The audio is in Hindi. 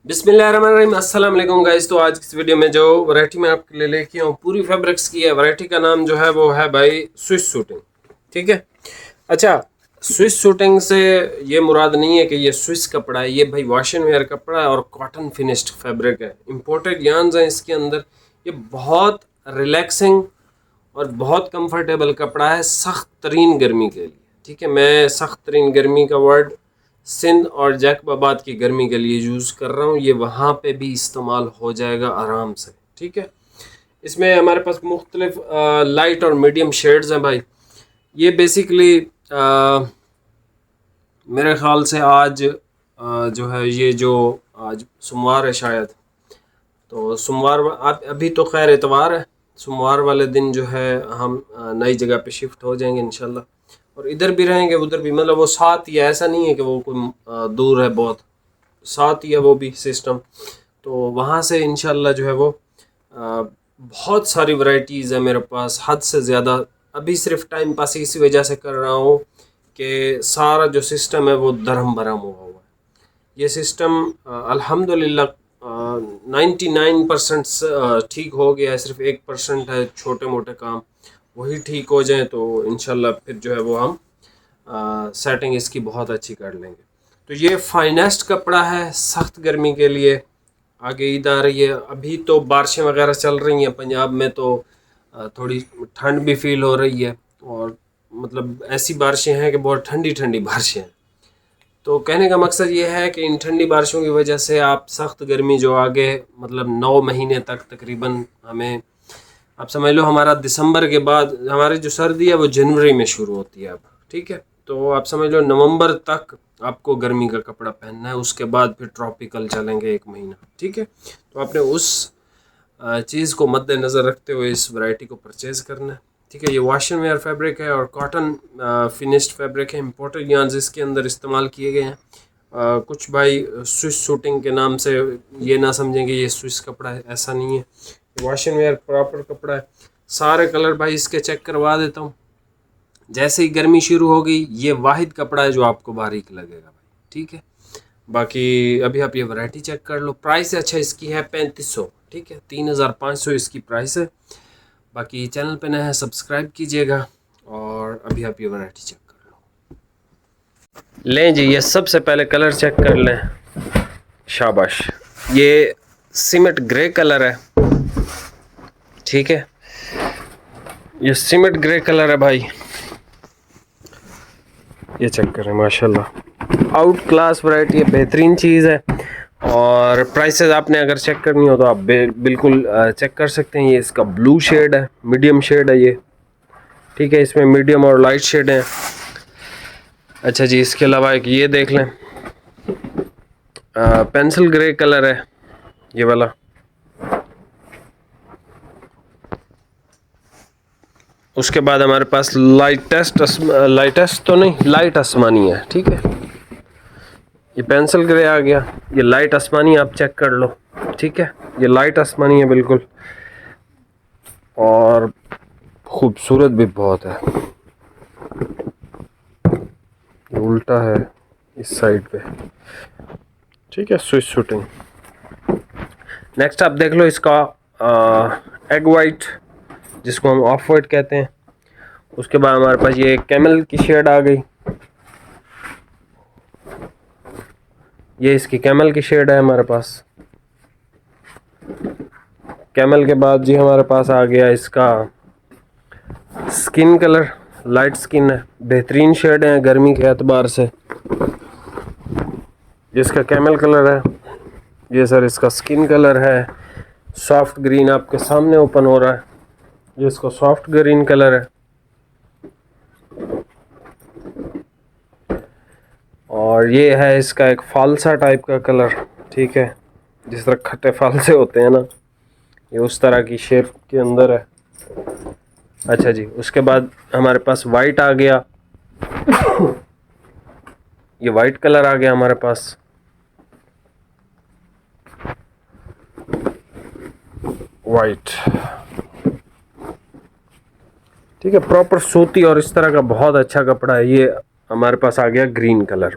बिस्मिल्लाहिर्रहमानिर्रहीम, अस्सलाम वालेकुम गाइस। तो आज की इस वीडियो में जो वैरायटी मैं आपके लिए लेके आऊँ पूरी फैब्रिक्स की है। वैरायटी का नाम जो है वो है भाई स्विस सूटिंग। ठीक है। अच्छा, स्विस सूटिंग से ये मुराद नहीं है कि ये स्विस कपड़ा है, ये भाई वॉशन वेयर कपड़ा है और कॉटन फिनिश्ड फैब्रिक है। इम्पोर्टेड यार्न्स हैं इसके अंदर। ये बहुत रिलैक्सिंग और बहुत कंफर्टेबल कपड़ा है सख्त तरीन गर्मी के लिए। ठीक है, मैं सख्त तरीन गर्मी का वर्ड सिंध और जैकबाबाद की गर्मी के लिए यूज़ कर रहा हूँ। ये वहाँ पे भी इस्तेमाल हो जाएगा आराम से। ठीक है। इसमें हमारे पास मुख्तलिफ लाइट और मीडियम शेड्स हैं भाई। ये बेसिकली मेरे ख़्याल से आज जो है ये जो आज सोमवार है शायद, तो सोमवार अभी तो खैर इतवार है, सोमवार वाले दिन जो है हम नई जगह पे शिफ्ट हो जाएंगे इंशाल्लाह। और इधर भी रहेंगे उधर भी, मतलब वो साथ ही है, ऐसा नहीं है कि वो कोई दूर है बहुत, साथ ही है वो भी सिस्टम। तो वहाँ से इंशाल्लाह जो है वो बहुत सारी वैरायटीज़ है मेरे पास, हद से ज़्यादा। अभी सिर्फ टाइम पास इसी वजह से कर रहा हूँ कि सारा जो सिस्टम है वो दरहम भरम हुआ है। ये सिस्टम अल्हम्दुलिल्लाह 99% ठीक हो गया है। सिर्फ 1% है छोटे मोटे काम, वही ठीक हो जाएं तो इंशाल्लाह फिर जो है वो हम सेटिंग इसकी बहुत अच्छी कर लेंगे। तो ये फाइनेस्ट कपड़ा है सख्त गर्मी के लिए। आगे ईद आ रही है, अभी तो बारिशें वगैरह चल रही हैं पंजाब में, तो थोड़ी ठंड भी फील हो रही है। और मतलब ऐसी बारिशें हैं कि बहुत ठंडी ठंडी बारिशें हैं। तो कहने का मकसद ये है कि इन ठंडी बारिशों की वजह से आप सख्त गर्मी जो आगे मतलब 9 महीने तक तकरीबन हमें, आप समझ लो हमारा दिसंबर के बाद हमारी जो सर्दी है वो जनवरी में शुरू होती है अब। ठीक है, तो आप समझ लो नवंबर तक आपको गर्मी का कपड़ा पहनना है, उसके बाद फिर ट्रॉपिकल चलेंगे 1 महीना। ठीक है, तो आपने उस चीज़ को मद्देनज़र रखते हुए इस वैरायटी को परचेज़ करना है। ठीक है, ये वॉशन वेयर फैब्रिक है और कॉटन फिनिश्ड फैब्रिक है। इम्पोर्टेड यार्न्स इसके अंदर इस्तेमाल किए गए हैं। कुछ भाई स्विस शूटिंग के नाम से ये ना समझें कि ये स्विस कपड़ा है, ऐसा नहीं है। वॉशन वेयर प्रॉपर कपड़ा है। सारे कलर भाई इसके चेक करवा देता हूँ। जैसे ही गर्मी शुरू हो गई, ये वाहिद कपड़ा है जो आपको बारीक लगेगा भाई। ठीक है, बाकी अभी आप ये वैरायटी चेक कर लो। प्राइस अच्छा इसकी है 3500। ठीक है, 3500 इसकी प्राइस है। बाकी चैनल पे नया है सब्सक्राइब कीजिएगा और अभी आप ये वैरायटी चेक कर लो। लें जी, ये सबसे पहले कलर चेक कर लें। शाबाश, ये सीमेंट ग्रे कलर है। ठीक है, ये सीमेंट ग्रे कलर है भाई। ये चेक करें, माशाल्लाह आउट क्लास वैरायटी है, बेहतरीन चीज़ है। और प्राइसेस आपने अगर चेक करनी हो तो आप बिल्कुल चेक कर सकते हैं। ये इसका ब्लू शेड है, मीडियम शेड है ये। ठीक है, इसमें मीडियम और लाइट शेड है। अच्छा जी, इसके अलावा एक ये देख लें, पेंसिल ग्रे कलर है ये वाला। उसके बाद हमारे पास लाइटेस्ट तो नहीं, लाइट आसमानी है। ठीक है, ये पेंसिल ग्रे आ गया। ये लाइट आसमानी आप चेक कर लो। ठीक है, ये लाइट आसमानी है बिल्कुल, और खूबसूरत भी बहुत है। उल्टा है इस साइड पे। ठीक है, स्विच शूटिंग। नेक्स्ट आप देख लो इसका एग वाइट, जिसको हम ऑफ वाइट कहते हैं। उसके बाद हमारे पास ये कैमल की शेड आ गई। ये इसकी कैमल की शेड है हमारे पास। कैमल के बाद जी हमारे पास आ गया इसका स्किन कलर, लाइट स्किन है, बेहतरीन शेड है गर्मी के एतबार से। जिसका कैमल कलर है ये सर, इसका स्किन कलर है। सॉफ्ट ग्रीन आपके सामने ओपन हो रहा है, जिसका सॉफ्ट ग्रीन कलर है। और ये है इसका एक फालसा टाइप का कलर। ठीक है, जिस तरह खट्टे फालसे होते हैं ना, ये उस तरह की शेप के अंदर है। अच्छा जी, उसके बाद हमारे पास वाइट आ गया। ये वाइट कलर आ गया हमारे पास। वाइट, ठीक है, प्रॉपर सूती और इस तरह का बहुत अच्छा कपड़ा है। ये हमारे पास आ गया ग्रीन कलर।